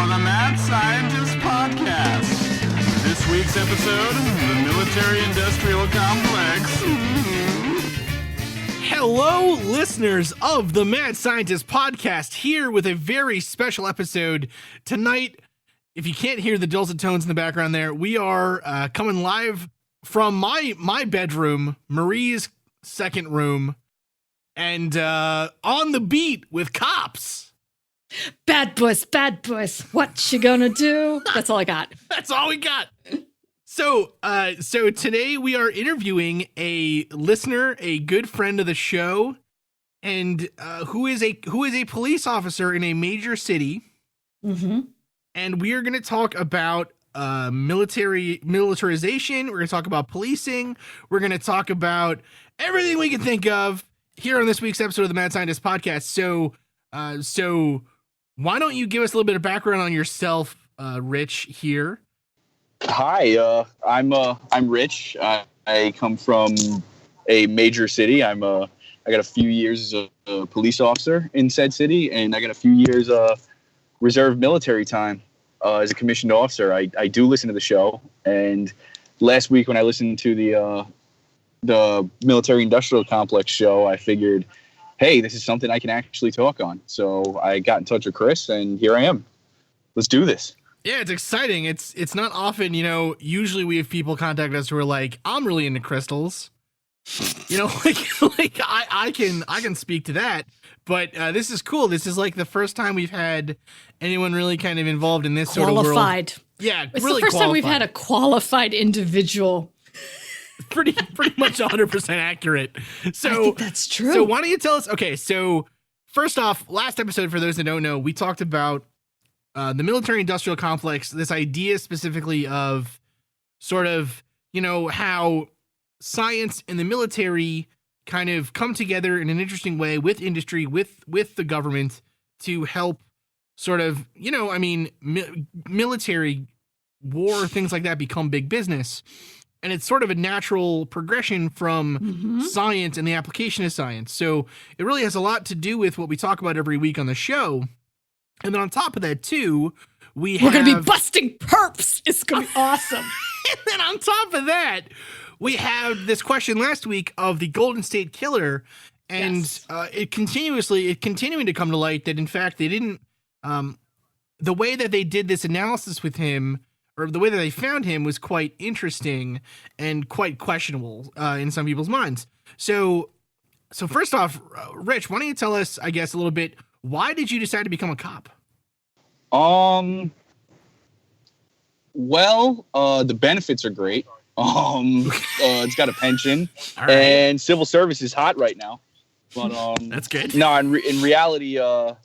for the Mad Scientist Podcast. This week's episode, the military-industrial complex. Hello, listeners of the Mad Scientist Podcast, here with a very special episode tonight. If you can't hear the dulcet tones in the background there, we are coming live from my bedroom, Marie's second room, and on the beat with cops. Bad boys, what you gonna do? That's all I got. That's all we got. So today we are interviewing a listener, a good friend of the show, and who is a police officer in a major city. Mm-hmm. And we are going to talk about militarization. We're going to talk about policing. We're going to talk about everything we can think of here on this week's episode of the Mad Scientist Podcast. So why don't you give us a little bit of background on yourself, Rich, here? Hi, I'm Rich. I come from a major city. I got a few years as a police officer in said city, and I got a few years reserve military time as a commissioned officer. I do listen to the show, and last week when I listened to the military industrial complex show, I figured, hey, this is something I can actually talk on. So I got in touch with Chris, and here I am. Let's do this. Yeah, it's exciting. It's not often, usually we have people contact us who are like, I'm really into crystals. Like I can speak to that, but this is cool. This is like the first time we've had anyone really kind of involved in this sort of world. Qualified. Yeah, It's really the first time we've qualified. had a qualified individual. pretty much 100% accurate. So I think that's true. So why don't you tell us? Okay, so first off, last episode, for those that don't know, we talked about the military-industrial complex. This idea specifically of sort of how science and the military kind of come together in an interesting way with industry, with the government to help sort of military war, things like that become big business. And it's sort of a natural progression from science and the application of science. So it really has a lot to do with what we talk about every week on the show. And then on top of that, too, we're going to be busting perps. It's going to be awesome. And then on top of that, we have this question last week of the Golden State Killer. And Yes. It continuing to come to light that, in fact, they didn't the way that they did this analysis with him, or the way that they found him, was quite interesting and quite questionable in some people's minds. So first off, Rich, why don't you tell us, I guess, a little bit, why did you decide to become a cop? Well, the benefits are great. It's got a pension, All right. and civil service is hot right now. But That's good. no, in reality, I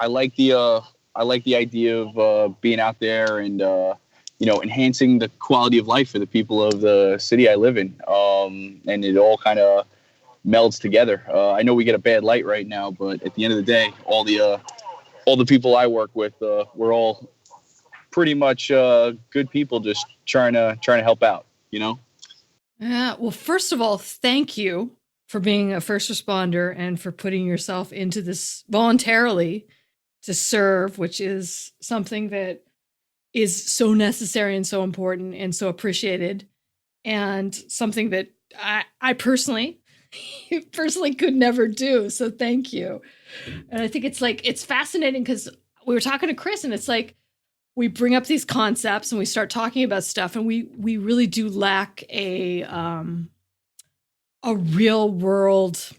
like the idea of being out there and enhancing the quality of life for the people of the city I live in. And it all kind of melds together. I know we get a bad light right now, but at the end of the day, all the people I work with, we're all pretty much good people, just trying to help out. Yeah. Well, first of all, thank you for being a first responder and for putting yourself into this voluntarily to serve, which is something that is so necessary and so important and so appreciated, and something that I personally could never do. So thank you. And I think it's fascinating because we were talking to Chris, and it's like we bring up these concepts and we start talking about stuff, and we really do lack a real world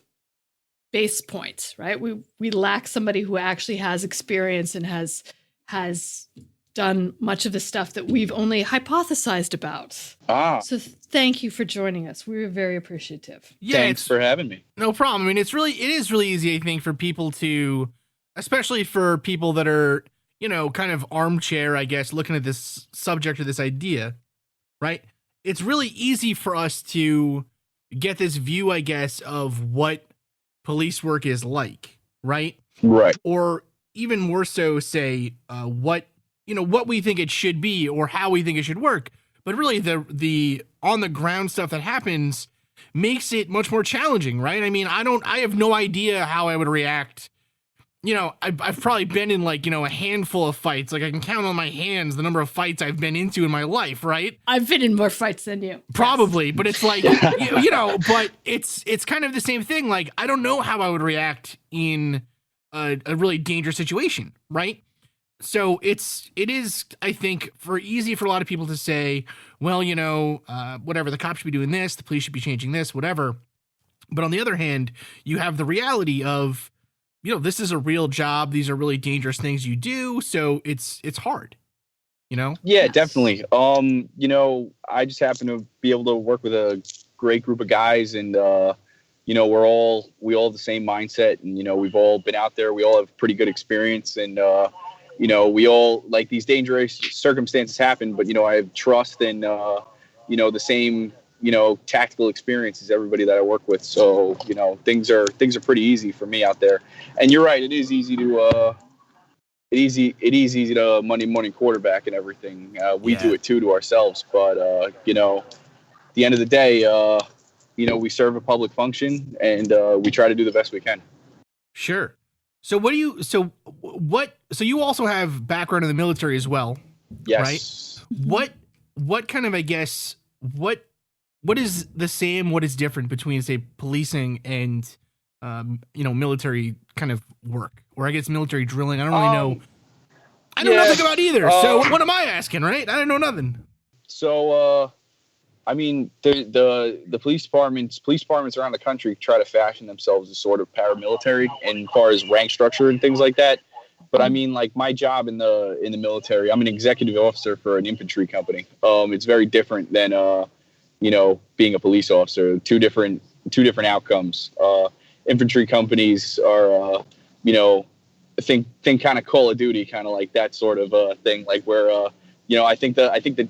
base point, right? We lack somebody who actually has experience and has done much of the stuff that we've only hypothesized about. So thank you for joining us. We were very appreciative. Yeah, Thanks for having me. no problem. I mean, it is really easy, I think, for people to, especially for people that are, kind of armchair, I guess, looking at this subject or this idea, right? It's really easy for us to get this view, I guess, of what police work is like, right? Right. Or even more so, say, what we think it should be or how we think it should work. But really, the on the ground stuff that happens makes it much more challenging, right? I mean, I have no idea how I would react I've probably been in like, a handful of fights. Like I can count on my hands the number of fights I've been into in my life, right? I've been in more fights than you. Probably, yes. But it's like, but it's kind of the same thing. Like, I don't know how I would react in a really dangerous situation, right? So it is, I think, easy for a lot of people to say, well, whatever, the cops should be doing this, the police should be changing this, whatever. But on the other hand, you have the reality of, this is a real job. These are really dangerous things you do. So it's hard, Yeah, yes. Definitely. I just happen to be able to work with a great group of guys, and, we all have the same mindset, and, we've all been out there. We all have pretty good experience, and, we all, like, these dangerous circumstances happen, but, I have trust and, the same, tactical experience as everybody that I work with. So, things are pretty easy for me out there. And you're right. It is easy to, easy to Monday morning quarterback and everything. We do it too to ourselves, but, at the end of the day, we serve a public function, and, we try to do the best we can. Sure. So you also have background in the military as well. Yes. Right? What kind of, I guess, what is the same, what is different between, say, policing and, military kind of work, or I guess military drilling? I don't really know. I know nothing about either. So what am I asking, right? I don't know nothing. So, the police departments around the country try to fashion themselves as sort of paramilitary and as far as rank structure and things like that. But like my job in the military, I'm an executive officer for an infantry company. It's very different than being a police officer. Two different outcomes. Infantry companies are think kind of Call of Duty, kind of like that sort of thing. Like where I think the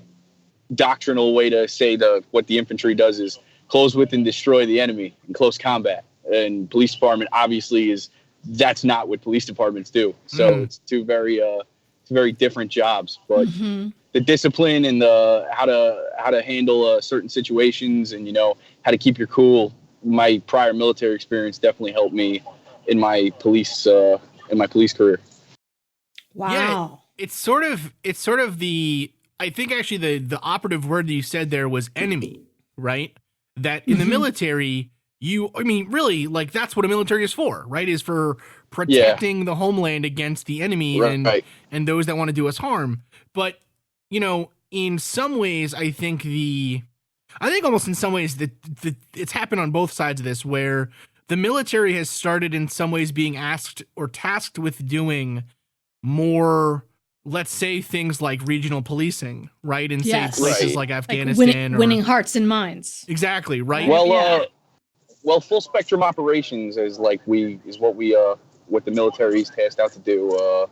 doctrinal way to say what the infantry does is close with and destroy the enemy in close combat. And police department obviously that's not what police departments do. So it's two very different jobs, but the discipline and the how to handle certain situations, and how to keep your cool. My prior military experience definitely helped me in my police career. Wow. Yeah, it's sort of the, I think actually the operative word that you said there was enemy, right? That in the military, really, like, that's what a military is for, right? Is for protecting the homeland against the enemy and those that want to do us harm. But, in some ways, I think almost in some ways that it's happened on both sides of this, where the military has started in some ways being asked or tasked with doing more, let's say, things like regional policing, right? In say places like Afghanistan, like winning hearts and minds. Exactly, right? Well, full spectrum operations is what the military is tasked out to do.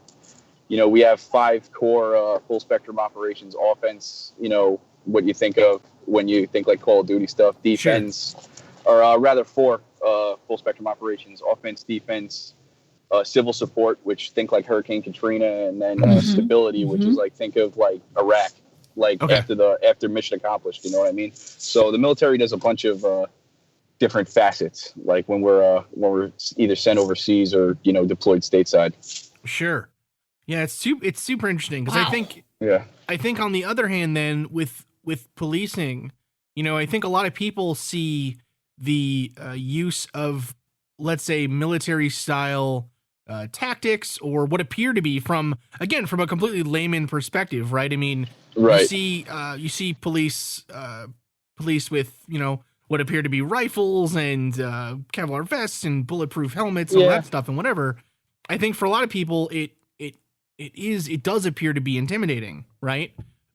We have 5 core full spectrum operations: offense, what you think of when you think like Call of Duty stuff; defense, or rather 4 full spectrum operations: offense, defense, civil support, which think like Hurricane Katrina, and then stability, which is like think of like Iraq, after mission accomplished. You know what I mean? So the military does a bunch of different facets, like when we're either sent overseas or deployed stateside. Sure. Yeah, it's super interesting because I think on the other hand, then with policing, I think a lot of people see the use of, let's say, military style tactics, or what appear to be from a completely layman perspective, right? I mean, you see police with what appear to be rifles and Kevlar vests and bulletproof helmets and all that stuff and whatever. I think for a lot of people, it does appear to be intimidating, right?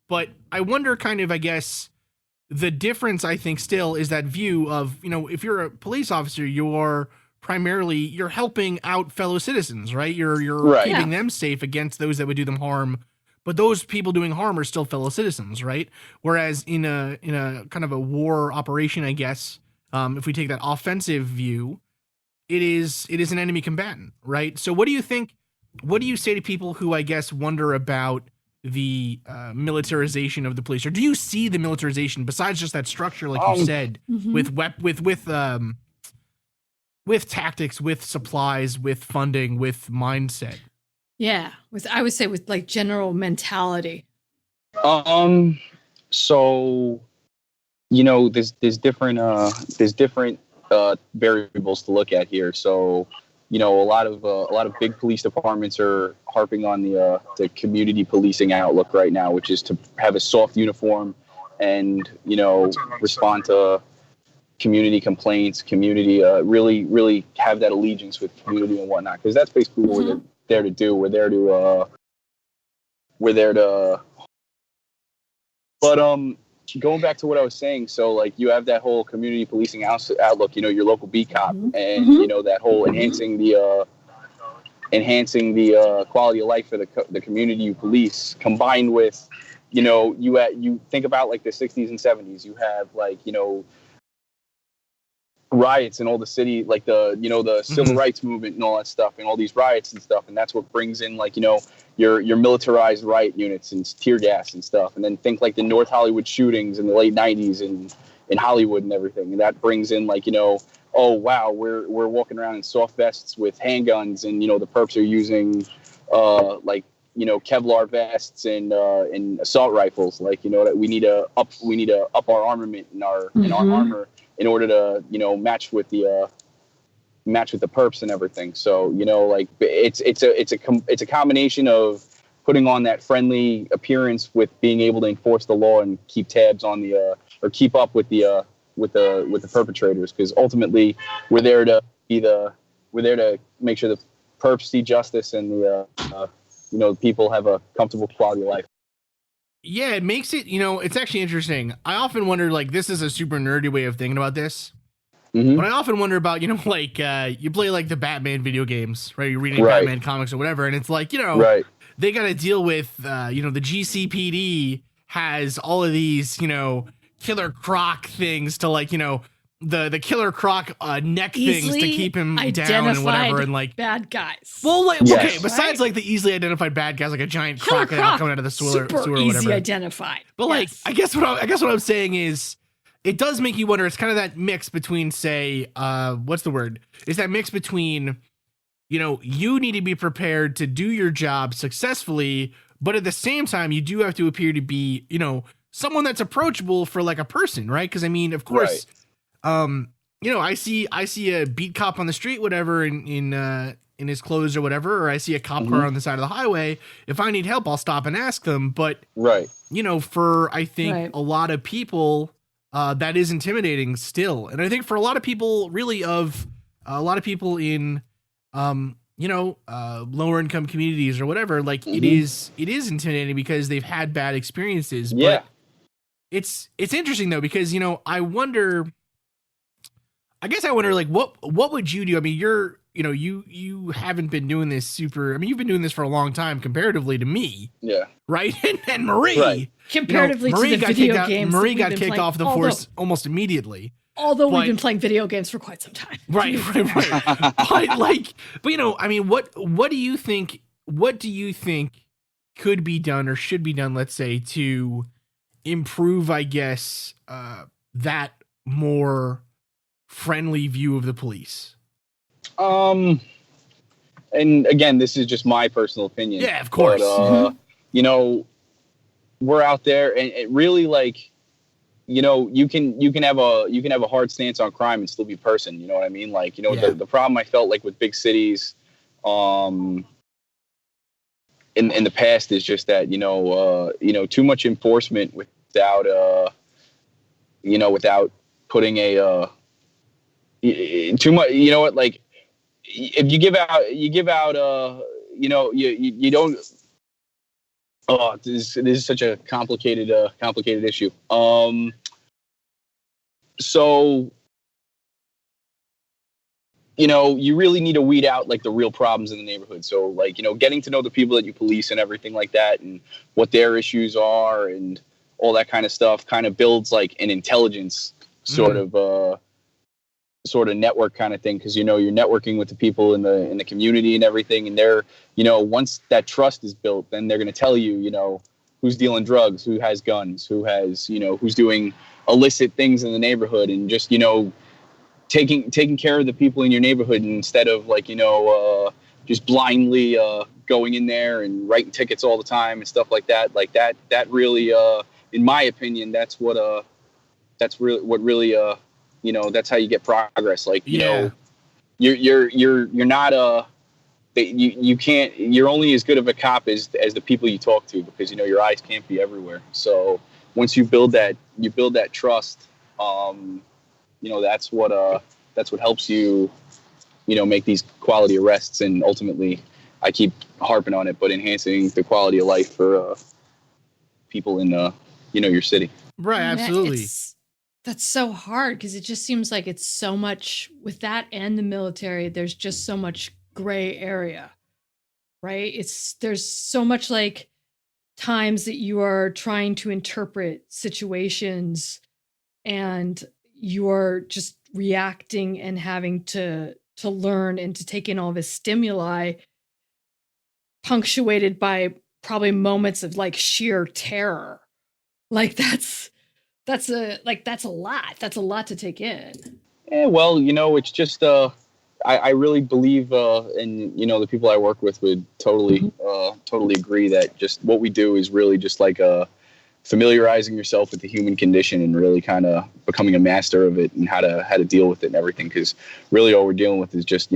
But I wonder, kind of, I guess, the difference, I think, still is that view of, if you're a police officer, you're helping out fellow citizens, right? You're keeping them safe against those that would do them harm, but those people doing harm are still fellow citizens, right? Whereas in a kind of a war operation, I guess, if we take that offensive view, it is an enemy combatant, right? So what do you think? What do you say to people who, I guess, wonder about the militarization of the police, or do you see the militarization besides just that structure, like you said, with with tactics, with supplies, with funding, with mindset. Yeah, I would say with like general mentality. So there's different variables to look at here. So a lot of big police departments are harping on the community policing outlook right now, which is to have a soft uniform and respond to community complaints, community really have that allegiance with community and whatnot, because that's basically what we're there to do. We're there to but going back to what I was saying, so like you have that whole community policing outlook, your local beat cop, and that whole enhancing the quality of life for the community you police, combined with you think about like the 60s and 70s, you have like riots in all the city, like the civil rights movement and all that stuff, and all these riots and stuff, and that's what brings in like your militarized riot units and tear gas and stuff. And then think like the North Hollywood shootings in the late 90s and in Hollywood and everything, and that brings in like oh wow, we're walking around in soft vests with handguns, and the perps are using Kevlar vests and assault rifles, like that we need to up our armament and our armor in order to match with the perps and everything. So like it's a combination of putting on that friendly appearance with being able to enforce the law and keep tabs on or keep up with the perpetrators, because ultimately we're there to make sure the perps see justice and the people have a comfortable quality of life. Yeah, it makes it, it's actually interesting. I often wonder, like, this is a super nerdy way of thinking about this, but I often wonder about, you play like the Batman video games, right? You're reading Batman comics or whatever, and it's like, they got to deal with, the GCPD has all of these, Killer Croc things to like, the Killer Croc neck things to keep him down and whatever, and like bad guys. Well, like, okay, besides like the easily identified bad guys, like a giant crocodile coming out of the sewer or whatever. Easy identified. But like, I guess what I'm saying is, it does make you wonder. It's kind of that mix between, say, what's the word? It's that mix between, you need to be prepared to do your job successfully, but at the same time, you do have to appear to be, someone that's approachable for like a person, right? Because I mean, of course. I see a beat cop on the street, whatever, in his clothes or whatever, or I see a cop car on the side of the highway. If I need help, I'll stop and ask them. But for I think a lot of people, that is intimidating still, and I think for a lot of people, really in lower income communities or whatever, like it is intimidating because they've had bad experiences. Yeah, but it's interesting though, because I guess I wonder, like, what would you do? I mean, you haven't been doing this you've been doing this for a long time comparatively to me. Yeah. Right? And Marie. Right. Comparatively to the video games. Marie got kicked off the force almost immediately. Although we've been playing video games for quite some time. Right. What do you think could be done or should be done, let's say, to improve, I guess, that more friendly view of the police? And again, this is just my personal opinion. Yeah, of course. But, we're out there, and it really, like, you can have a hard stance on crime and still be a person. You know what I mean? Like, the problem I felt like with big cities, in the past is just that too much enforcement without putting a too much. You know what? Like, if you give out, you don't. Oh, this is such a complicated issue. So, you really need to weed out like the real problems in the neighborhood. So, like, getting to know the people that you police and everything like that, and what their issues are, and all that kind of stuff, kind of builds like an intelligence sort of network kind of thing, because you're networking with the people in the community and everything, and they're once that trust is built, then they're going to tell you who's dealing drugs, who has guns, who has who's doing illicit things in the neighborhood, and just taking care of the people in your neighborhood instead of like, just blindly going in there and writing tickets all the time and stuff like that. Like that really, in my opinion, that's what really, that's how you get progress. Like, you're not you can't, you're only as good of a cop as the people you talk to, because your eyes can't be everywhere. So once you build that trust, that's what helps you, make these quality arrests, and ultimately, I keep harping on it, but enhancing the quality of life for people in your city. Right, absolutely. That's so hard, because it just seems like it's so much with that and the military. There's just so much gray area, right? There's so much like times that you are trying to interpret situations and you're just reacting and having to learn and to take in all this stimuli, punctuated by probably moments of like sheer terror. Like that's a lot. That's a lot to take in. Yeah, well, it's just I really believe, and the people I work with would totally agree that just what we do is really just like familiarizing yourself with the human condition and really kind of becoming a master of it and how to deal with it and everything. Because really all we're dealing with is just,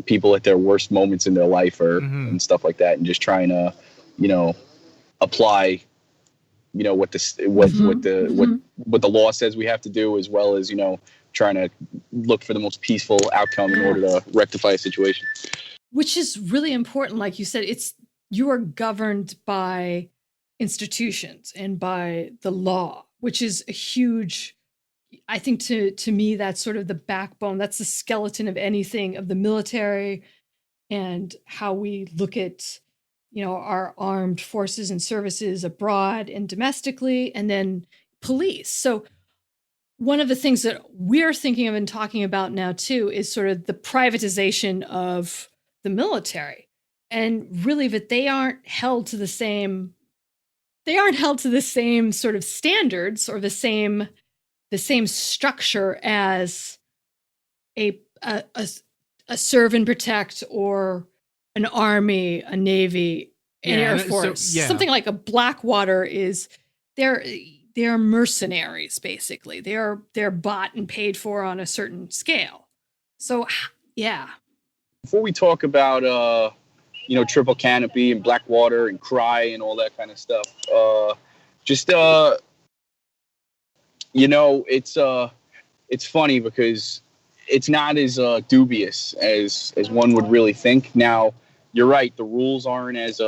people at their worst moments in their life and stuff like that. And just trying to, apply, what the law says we have to do, as well as, trying to look for the most peaceful outcome in order to rectify a situation. Which is really important. Like you said, you are governed by institutions and by the law, which is a huge, I think to me, that's sort of the backbone. That's the skeleton of anything, of the military, and how we look at, our armed forces and services abroad and domestically, and then police. So one of the things that we're thinking of and talking about now too is sort of the privatization of the military, and really that they aren't held to the same sort of standards or the same structure as a serve and protect, or an army, a navy, an air force. Something like a Blackwater is they're mercenaries, basically. They're bought and paid for on a certain scale. So yeah. Before we talk about Triple Canopy and Blackwater and Cry and all that kind of stuff, it's funny because it's not as dubious as one would really think. Now, you're right, the rules aren't as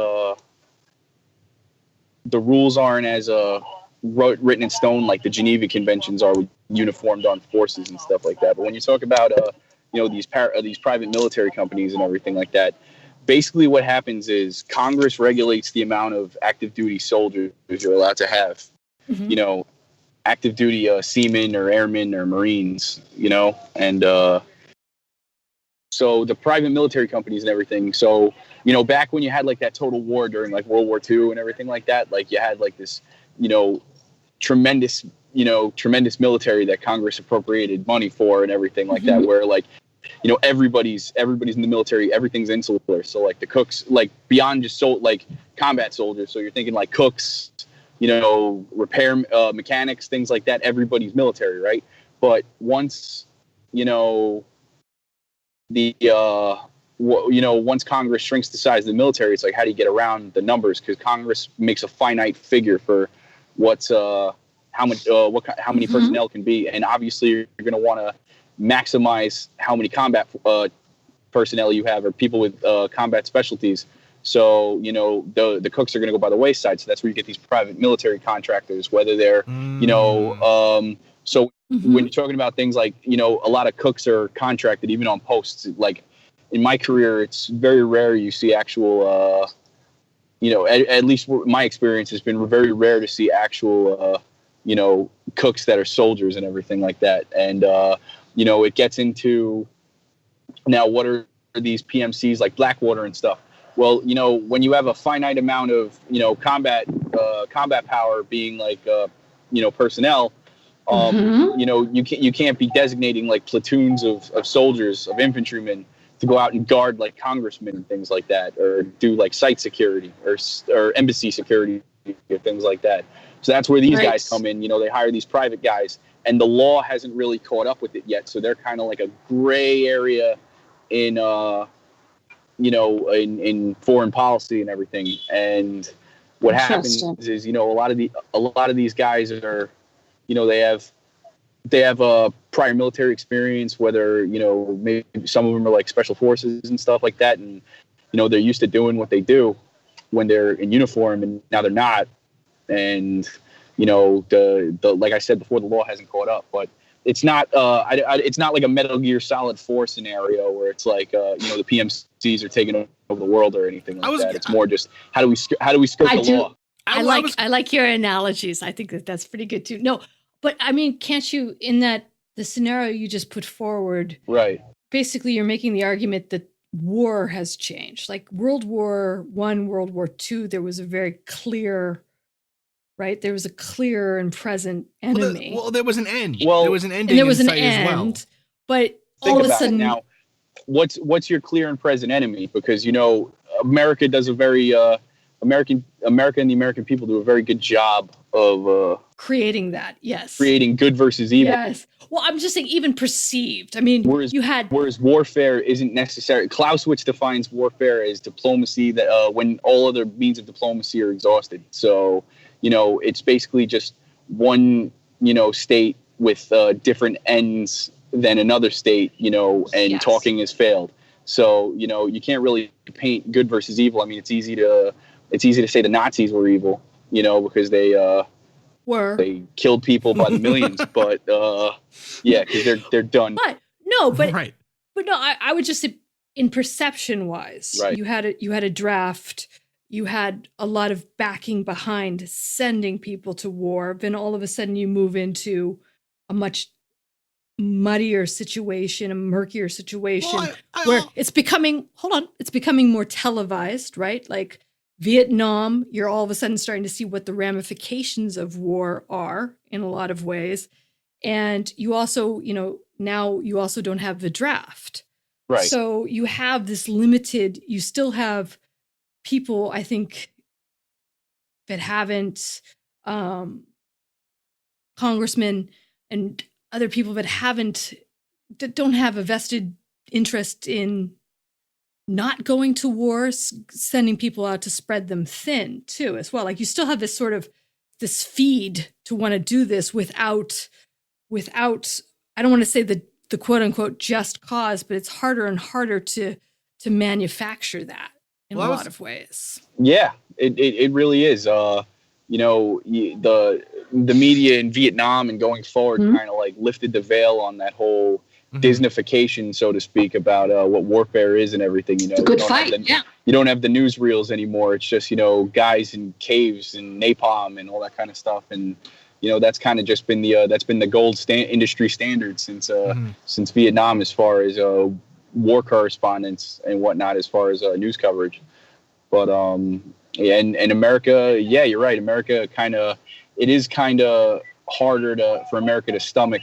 written in stone like the Geneva Conventions are with uniformed armed forces and stuff like that. But when you talk about these private military companies and everything like that, basically what happens is Congress regulates the amount of active duty soldiers you're allowed to have. Mm-hmm. Active duty seamen or airmen or Marines, and so the private military companies and everything. So, back when you had like that total war during like World War II and everything like that, like you had like this, tremendous military that Congress appropriated money for and everything like that, where like, everybody's in the military, everything's insular. So like the cooks, like beyond just like combat soldiers. So you're thinking like cooks, repair mechanics, things like that. Everybody's military, right? But once, once Congress shrinks the size of the military, it's like, how do you get around the numbers? Because Congress makes a finite figure for what's how many personnel can be, and obviously you're going to want to maximize how many combat personnel you have, or people with combat specialties. So the cooks are going to go by the wayside. So that's where you get these private military contractors, whether they're so when you're talking about things like a lot of cooks are contracted even on posts. Like in my career, it's very rare you see actual at least my experience has been very rare to see actual cooks that are soldiers and everything like that. And it gets into now, what are these PMCs like Blackwater and stuff? Well, when you have a finite amount of combat power being like personnel, You know, you can't be designating like platoons of soldiers, of infantrymen to go out and guard like congressmen and things like that, or do like site security or embassy security or things like that. So that's where these guys come in. You know, they hire these private guys, and the law hasn't really caught up with it yet. So they're kind of like a gray area in you know, in foreign policy and everything. And what happens is, you know, a lot of these guys are, you know, they have a prior military experience, whether, you know, maybe some of them are like special forces and stuff like that. And, you know, they're used to doing what they do when they're in uniform, and now they're not. And, you know, the like I said before, the law hasn't caught up, but it's not it's not like a Metal Gear Solid 4 scenario where it's like, you know, the PMCs are taking over the world or anything like that. It's more just how do we skirt the law? I like your analogies. I think that's pretty good too. No, but I mean, can't you, in that the scenario you just put forward, right? Basically, you're making the argument that war has changed. Like World War I, World War II, there was a very clear, right? There was a clear and present enemy. Well, there was an end. Well, there was an ending. And there was in an sight end. as well. But Think all of a about sudden, it now, what's your clear and present enemy? Because, you know, America does a very America and the American people do a very good job of creating that. Yes. Creating good versus evil. Yes. Well, I'm just saying, even perceived. I mean, whereas warfare isn't necessary. Clausewitz defines warfare as diplomacy that when all other means of diplomacy are exhausted. So, you know, it's basically just one, you know, state with different ends than another state, you know, and talking has failed. So, you know, you can't really paint good versus evil. I mean, it's easy to say the Nazis were evil, you know, because they killed people by the millions, but yeah, because they're done. But no, I would just say, in perception wise, right. you had a draft, you had a lot of backing behind sending people to war. Then all of a sudden you move into a much muddier situation, a murkier situation, where it's becoming more televised, right? Like Vietnam, you're all of a sudden starting to see what the ramifications of war are in a lot of ways. And you also, you know, now you also don't have the draft. Right. So you have this limited, you still have people, I think, that haven't, congressmen and other people that don't have a vested interest in not going to war, sending people out to spread them thin too, as well. Like you still have this sort of this feed to want to do this without, I don't want to say the quote unquote just cause, but it's harder and harder to manufacture that in a lot of ways. Yeah, it really is. You know, the media in Vietnam and going forward kind of like lifted the veil on that whole Disneyfication, so to speak, about what warfare is and everything. You know, it's a good fight. You don't have the newsreels anymore. It's just, you know, guys in caves and napalm and all that kind of stuff. And, you know, that's kind of just been the gold industry standard since Vietnam, as far as war correspondence and whatnot, as far as news coverage. But yeah, and America, yeah, you're right. America it is kind of harder for America to stomach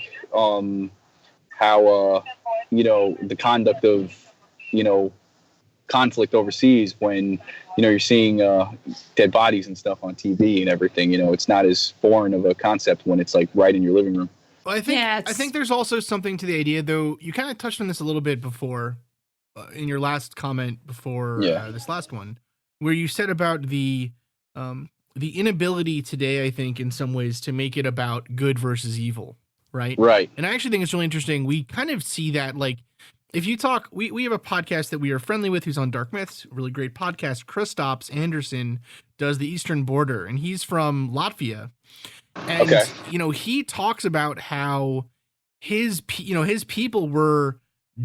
how you know, the conduct of, you know, conflict overseas when, you know, you're seeing dead bodies and stuff on TV and everything. You know, it's not as foreign of a concept when it's like right in your living room. Well, I think there's also something to the idea, though. You kind of touched on this a little bit before in your last comment before this last one, where you said about the inability today, I think, in some ways, to make it about good versus evil, right? Right. And I actually think it's really interesting. We kind of see that, like, if you talk, we have a podcast that we are friendly with who's on Dark Myths, a really great podcast. Kristaps Anderson does the Eastern Border, and he's from Latvia. And, you know, he talks about how his people were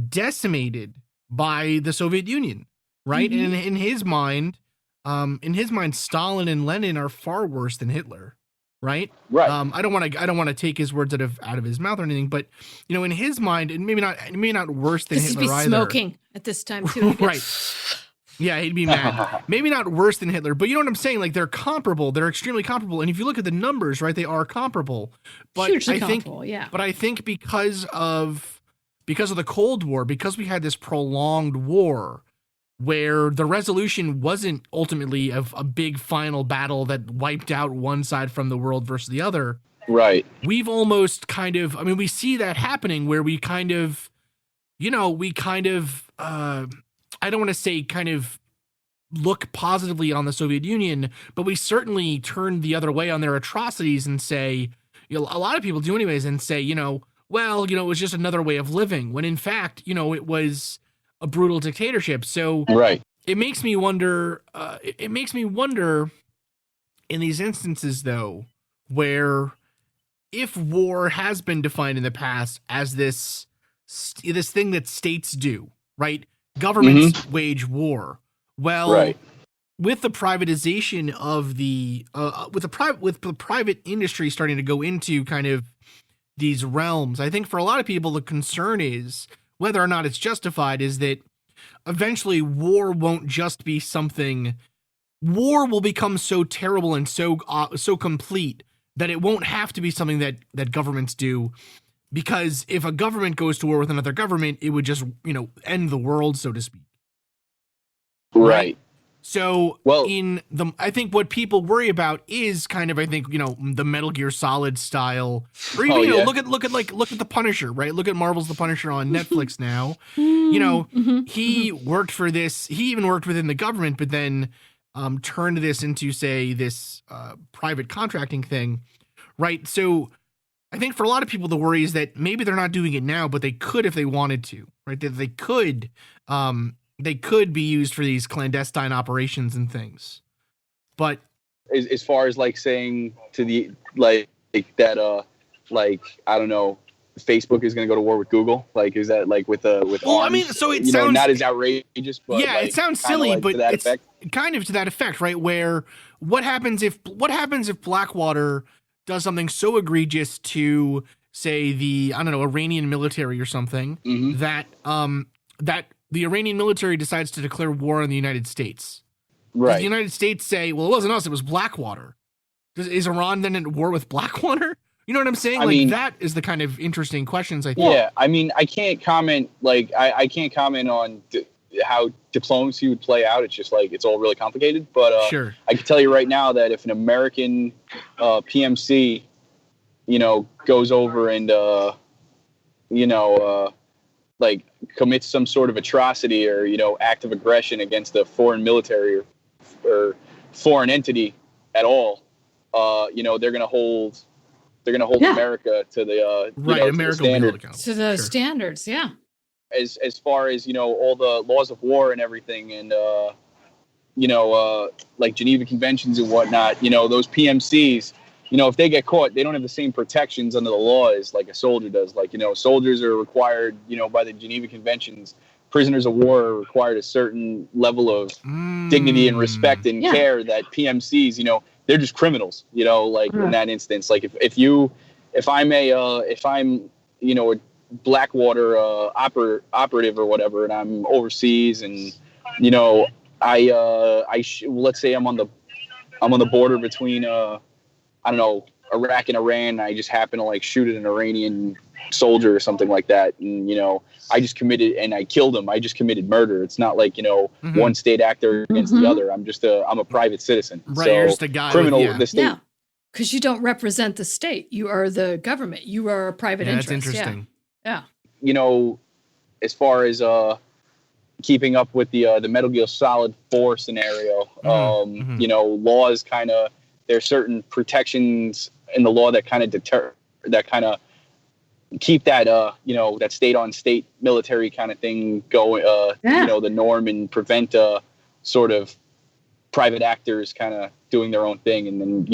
decimated by the Soviet Union, right? And in his mind, Stalin and Lenin are far worse than Hitler, right? Right. I don't want to take his words out of his mouth or anything, but, you know, in his mind, and maybe not worse than Hitler either. He'd be smoking at this time too. Right. Yeah, he'd be mad. Maybe not worse than Hitler, but you know what I'm saying? Like, they're comparable. They're extremely comparable. And if you look at the numbers, right, they are comparable. But Hugely I think, comparable, yeah. But I think because of the Cold War, because we had this prolonged war where the resolution wasn't ultimately of a big final battle that wiped out one side from the world versus the other. Right. We've almost kind of, I mean, we see that happening where we kind of, I don't want to say kind of look positively on the Soviet Union, but we certainly turn the other way on their atrocities and say, a lot of people do anyways, and say, well, it was just another way of living, when in fact, it was a brutal dictatorship. So Right. it makes me wonder, in these instances, though, where if war has been defined in the past as this thing that states do, right? Governments wage war. Well, Right. with the privatization of with the private industry starting to go into kind of these realms, I think for a lot of people the concern is whether or not it's justified is that eventually war won't just be something. War will become so terrible and so complete that it won't have to be something that governments do, because if a government goes to war with another government, it would just, end the world, so to speak. Right. So Well, I think what people worry about is kind of, I think, the Metal Gear Solid style, or even, look at the Punisher, right? Look at Marvel's The Punisher on Netflix now. He worked for this. He even worked within the government, but then turned this into, say, this private contracting thing, right? So I think for a lot of people, the worry is that maybe they're not doing it now, but they could if they wanted to, right? That they could be used for these clandestine operations and things. But as far as like saying to the that I don't know, Facebook is going to go to war with Google. Like, is that like with arms? I mean, so it sounds not as outrageous, but yeah, it sounds silly, but to that it's effect. Kind of to that effect, right? Where what happens if Blackwater does something so egregious to, say, the Iranian military or something, that the Iranian military decides to declare war on the United States. Right. Does the United States say, well, it wasn't us, it was Blackwater? Is Iran then at war with Blackwater? You know what I'm saying? That is the kind of interesting questions I think. Yeah, I mean, I can't comment. Like, I can't comment on how diplomacy would play out. It's just like it's all really complicated. But sure, I can tell you right now that if an American PMC, goes over and like commits some sort of atrocity or act of aggression against a foreign military or foreign entity at all, they're gonna hold America to the America to the standards, yeah. As far as all the laws of war and everything, and like Geneva Conventions and whatnot, those PMCs, if they get caught, they don't have the same protections under the law as like a soldier does. Like, soldiers are required, by the Geneva Conventions. Prisoners of war are required a certain level of dignity and respect and care that PMCs, they're just criminals, in that instance. Like if I'm a Blackwater operative or whatever, and I'm overseas, and let's say I'm on the border between Iraq and Iran, and I just happen to like shoot at an Iranian soldier or something like that, and I just committed and I killed him. I just committed murder. It's not like one state actor against the other. I'm a private citizen. Right, so you're just a guy criminal with, the state. Yeah, because you don't represent the state. You are the government. You are a private interest. That's interesting. Yeah. As far as keeping up with the Metal Gear Solid 4 scenario, laws kind of, there's certain protections in the law that kind of keep that that state on state military kind of thing going, the norm, and prevent sort of private actors kind of doing their own thing. And then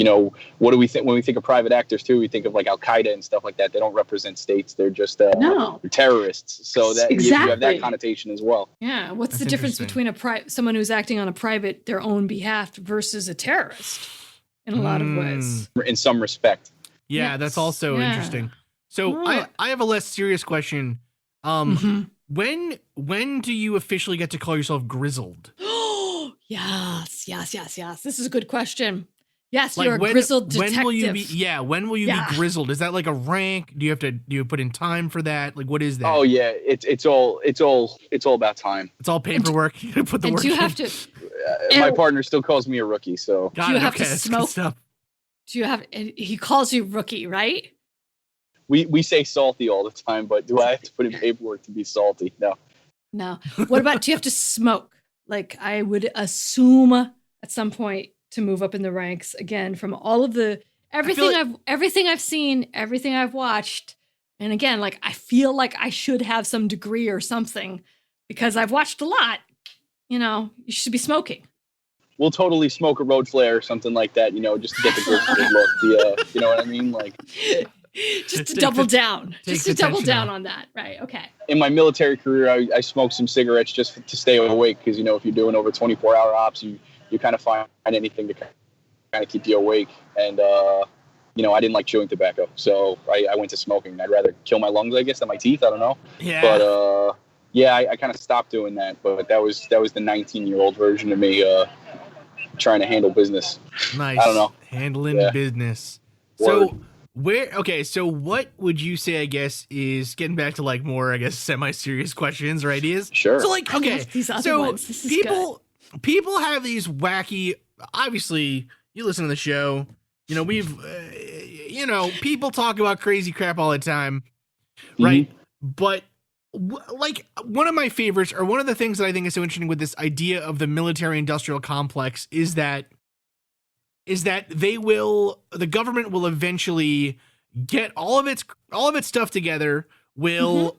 what do we think when we think of private actors too? We think of like Al Qaeda and stuff like that. They don't represent states. They're just they're terrorists. So that you have that connotation as well. Yeah. What's the difference between someone who's acting on their own behalf versus a terrorist? In a lot of ways. In some respect. Yeah, yes. That's also interesting. So I have a less serious question. When do you officially get to call yourself grizzled? Yes, yes, yes, yes. This is a good question. Yes, Like you're a grizzled detective. when will you be? Yeah, when will you be grizzled? Is that like a rank? Do you put in time for that? Like, what is that? Oh yeah, it's all about time. It's all paperwork. You put the work do you in. have to? My partner still calls me a rookie, so Got do you it. have Okay, to that's good smoke? stuff. Do you have? He calls you rookie, right? we say salty all the time, but do I have to put in paperwork to be salty? No. No. What about? Do you have to smoke? Like I would assume at some point to move up in the ranks again from all of the everything I've seen, everything I've watched. And again, like I feel like I should have some degree or something because I've watched a lot. You know, you should be smoking. We'll totally smoke a road flare or something like that, just to get the good look. You know what I mean? Like just to double down. Just to double down off. on that. Right. Okay. In my military career, I smoked some cigarettes just to stay awake because, if you're doing over 24-hour ops, you kind of find anything to kind of keep you awake. And, I didn't like chewing tobacco. So I went to smoking. I'd rather kill my lungs, I guess, than my teeth. I don't know. Yeah. But, I kind of stopped doing that. But that was the 19-year-old version of me trying to handle business. Nice. I don't know. Handling business. Word. So what would you say, I guess, is getting back to like more, I guess, semi-serious questions or ideas? Sure. So like, okay, these other ones. This is people have these wacky, obviously you listen to the show, we've, people talk about crazy crap all the time, right? Mm-hmm. But like one of my favorites, or one of the things that I think is so interesting with this idea of the military industrial complex is that the government will eventually get all of its stuff together, will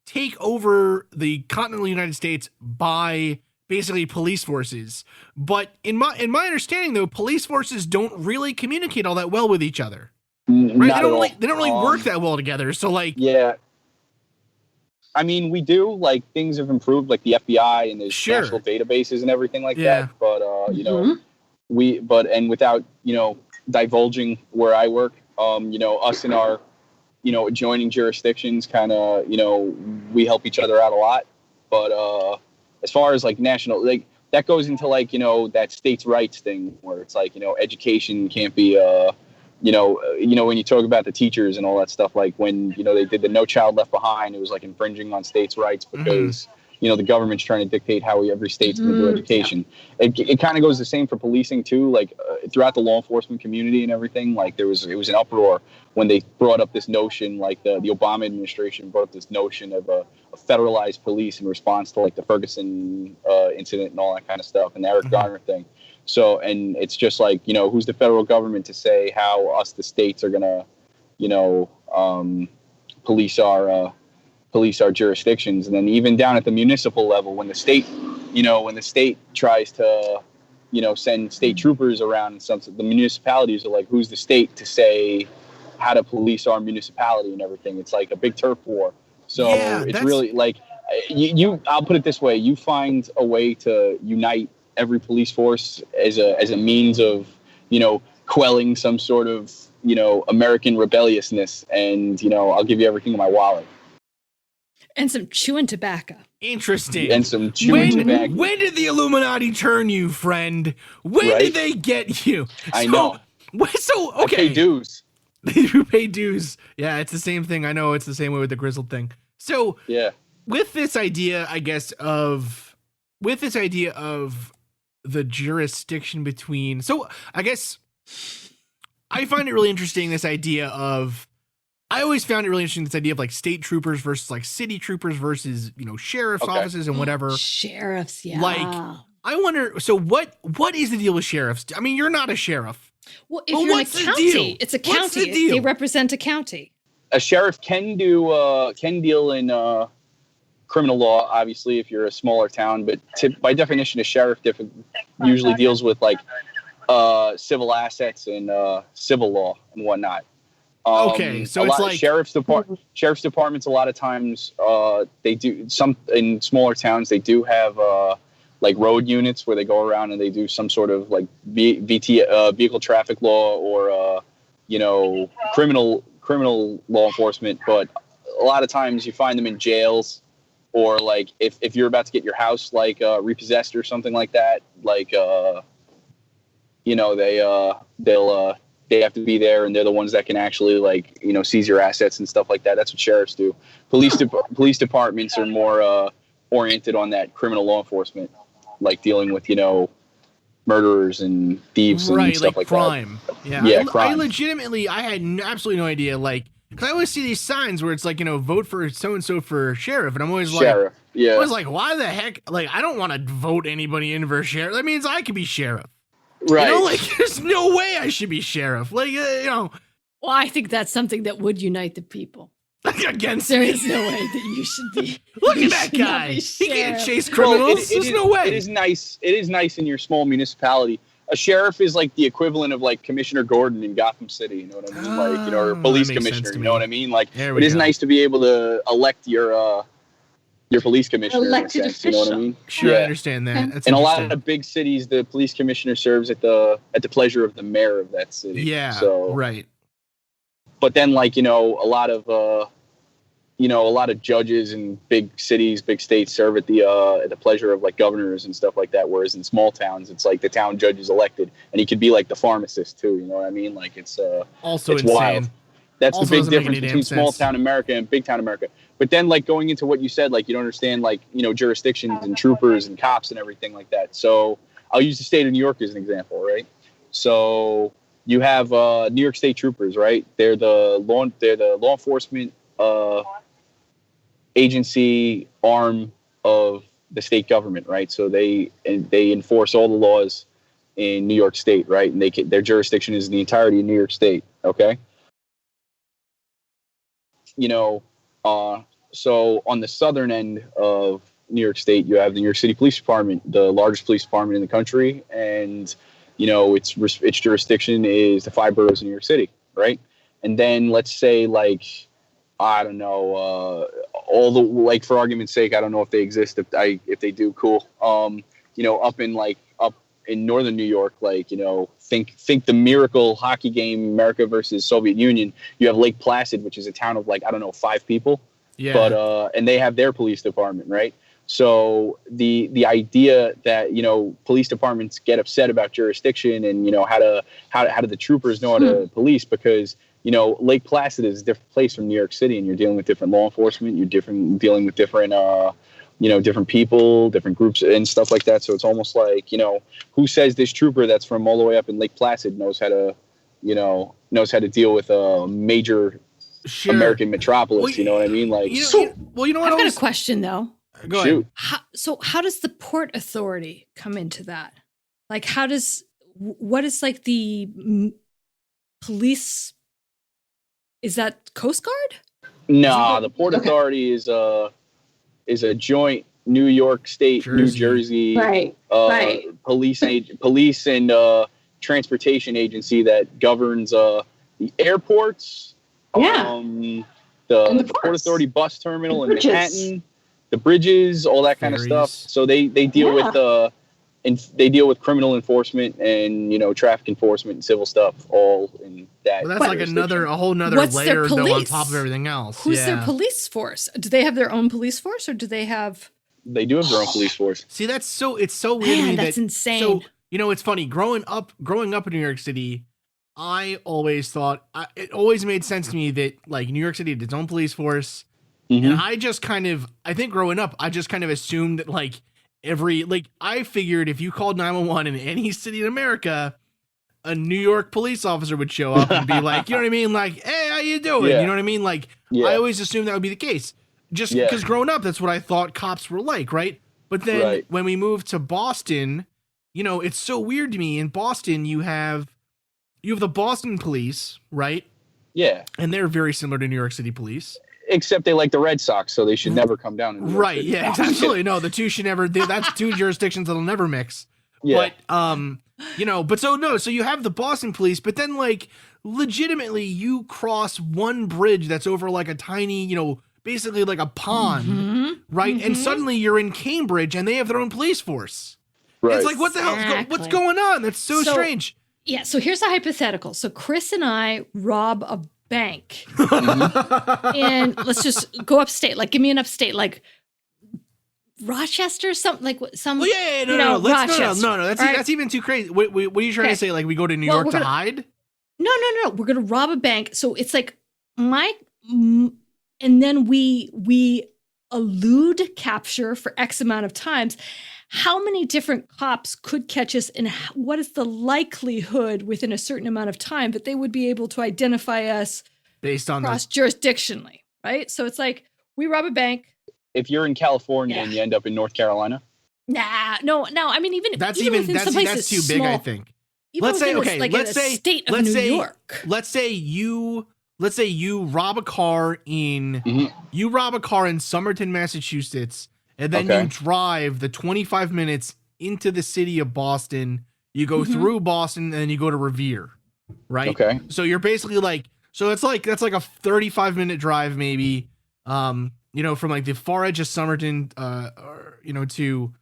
take over the continental United States by basically police forces. But in my understanding, though, police forces don't really communicate all that well with each other. Right? They don't really work that well together. So like, yeah. I mean, we do, like, things have improved, like the FBI and there's national databases and everything like that. But, and without, divulging where I work, us in our, adjoining jurisdictions kind of, we help each other out a lot. But as far as like national, like that goes into like, that states' rights thing where it's like, education can't be, when you talk about the teachers and all that stuff, like when, they did the No Child Left Behind, it was like infringing on states' rights because, the government's trying to dictate how every state's going to do education. Yeah. It kind of goes the same for policing too. Like throughout the law enforcement community and everything, like it was an uproar when they brought up this notion, like the Obama administration brought up this notion of a federalized police in response to like the Ferguson incident and all that kind of stuff and the Eric Garner thing. So, and it's just like, who's the federal government to say how us, the states, are going to, police our jurisdictions. And then even down at the municipal level, when the state tries to, send state troopers around and stuff, the municipalities are like, who's the state to say how to police our municipality and everything? It's like a big turf war. So it's really like I'll put it this way. You find a way to unite every police force as a means of, quelling some sort of, American rebelliousness. And, I'll give you everything in my wallet. And some chewing tobacco. Interesting. And some chewing tobacco. When did the Illuminati turn you, friend? When did they get you? I know. So, okay. I pay dues. You pay dues. Yeah, it's the same thing. I know it's the same way with the grizzled thing. So, yeah. With this idea, I guess, of the jurisdiction between, so I guess I find it really interesting, this idea of, I always found it really interesting, this idea of like state troopers versus like city troopers versus, sheriff's offices and whatever. Sheriffs, yeah. Like, I wonder, so what is the deal with sheriffs? I mean, you're not a sheriff. Well, if you're in a county, it's a county. What's the deal? They represent a county. A sheriff can deal in criminal law, obviously, if you're a smaller town, but by definition, a sheriff usually deals with like civil assets and civil law and whatnot. Okay, so it's like sheriff's departments. A lot of times, they do some in smaller towns. They do have like road units where they go around and they do some sort of like vehicle traffic law or criminal law enforcement. But a lot of times, you find them in jails. or like if you're about to get your house like repossessed or something like that, like you know, they have to be there, and they're the ones that can actually like, you know, seize your assets and stuff like that. That's what sheriffs do. Police departments are more oriented on that criminal law enforcement, like dealing with, you know, murderers and thieves and stuff like crime. That. Yeah, crime. I legitimately, I had absolutely no idea, like, because I always see these signs where it's like, you know, vote for so-and-so for sheriff, and I'm always sheriff. Yeah. I was like, why the heck? Like, I don't want to vote anybody in for sheriff. That means I could be sheriff. Right. You know, like, there's no way I should be sheriff. Like, you know. Well, I think that's something that would unite the people. Against there me. is no way that you should be. Look at that guy. He can't chase criminals. There's no way. It is nice. It is nice in your small municipality. A sheriff is like the equivalent of like Commissioner Gordon in Gotham City. You know what I mean? Like, you know, or police commissioner. You know what I mean? Like, it is nice to be able to elect your police commissioner. Elected official. You know what I mean? Sure, I understand that. That's in a lot of big cities, the police commissioner serves at the pleasure of the mayor of that city. Yeah. So right. But then, like, you know, a lot of judges in big cities, big states serve at the pleasure of like governors and stuff like that. Whereas in small towns, it's like the town judge is elected, and he could be like the pharmacist too. You know what I mean? Like, it's also it's insane. Wild. That's also the big difference between small town America and big town America. But then, like, going into what you said, like, you don't understand, like, you know, jurisdictions and troopers and cops and everything like that. So I'll use the state of New York as an example, right? So you have New York State troopers, right? They're the law enforcement agency arm of the state government, right? So they enforce all the laws in New York State, right? And their jurisdiction is the entirety of New York State, okay? You know, so on the southern end of New York State, you have the New York City Police Department, the largest police department in the country, and you know its jurisdiction is the 5 boroughs in New York City, right? And then let's say, like, I don't know, all the, like, for argument's sake, I don't know if they exist. If they do, cool. You know, up in northern New York, like, you know, think the miracle hockey game, America versus Soviet Union. You have Lake Placid, which is a town of, like, I don't know, 5 people. Yeah. But and they have their police department, right? So the idea that, you know, police departments get upset about jurisdiction and, you know, how do the troopers know how to police, because, you know, Lake Placid is a different place from New York City, and you're dealing with different law enforcement. You're dealing with different you know, different people, different groups and stuff like that. So it's almost like, you know, who says this trooper that's from all the way up in Lake Placid knows how to deal with a major American metropolis. Well, you know what I mean? Like, you know what? I've got a question though. Go ahead. How does the Port Authority come into that? Like, what is like the police? Is that Coast Guard? No, the Port Authority is a joint New York State, New Jersey, police and transportation agency that governs the airports, the Port Authority bus terminal in Manhattan, the bridges, all that kind of stuff. So they deal with criminal enforcement and, you know, traffic enforcement and civil stuff, all in that. Well, that's like a whole nother layer though on top of everything else. Who's their police force? Do they have their own police force, or do they have? They do have their own police force. See, it's so weird to me. That's insane. So, you know, it's funny. Growing up in New York City, I always thought it always made sense to me that, like, New York City had its own police force, and I think growing up, I just kind of assumed that, like, I figured if you called 911 in any city in America, a New York police officer would show up and be like, you know what I mean? Like, hey, how you doing? Yeah. You know what I mean? Like, I always assumed that would be the case. Just because growing up, that's what I thought cops were like, right? But then when we moved to Boston, you know, it's so weird to me. In Boston, you have the Boston police, right? Yeah. And they're very similar to New York City police. Except they like the Red Sox, so they should never come down. Right, yeah, absolutely. No, the two should never, that's two jurisdictions that'll never mix. Yeah. But, you know, so you have the Boston police, but then, like, legitimately you cross one bridge that's over, like, a tiny, you know, basically like a pond, right? And suddenly you're in Cambridge and they have their own police force. Right. It's like, what the hell? What's going on? That's so strange. Yeah, so here's a hypothetical. So Chris and I rob a bank. And let's just go upstate. Like, give me an upstate. Like, Rochester, something like some. Well, yeah, no. Rochester. That's even too crazy. What are you trying to say? Like we go to New York to hide? No. We're gonna rob a bank. So it's like and then we elude capture for X amount of times. How many different cops could catch us, and what is the likelihood within a certain amount of time that they would be able to identify us based on cross-jurisdictionally, right? So it's like we rob a bank. If you're in California and you end up in North Carolina, no. I mean, that's too big, small, I think. Let's say state of New York. Let's say you rob a car in Somerton, Massachusetts. And then you drive the 25 minutes into the city of Boston. You go through Boston and then you go to Revere, right? Okay. So you're basically that's like a 35-minute drive maybe, from like the far edge of Somerton, to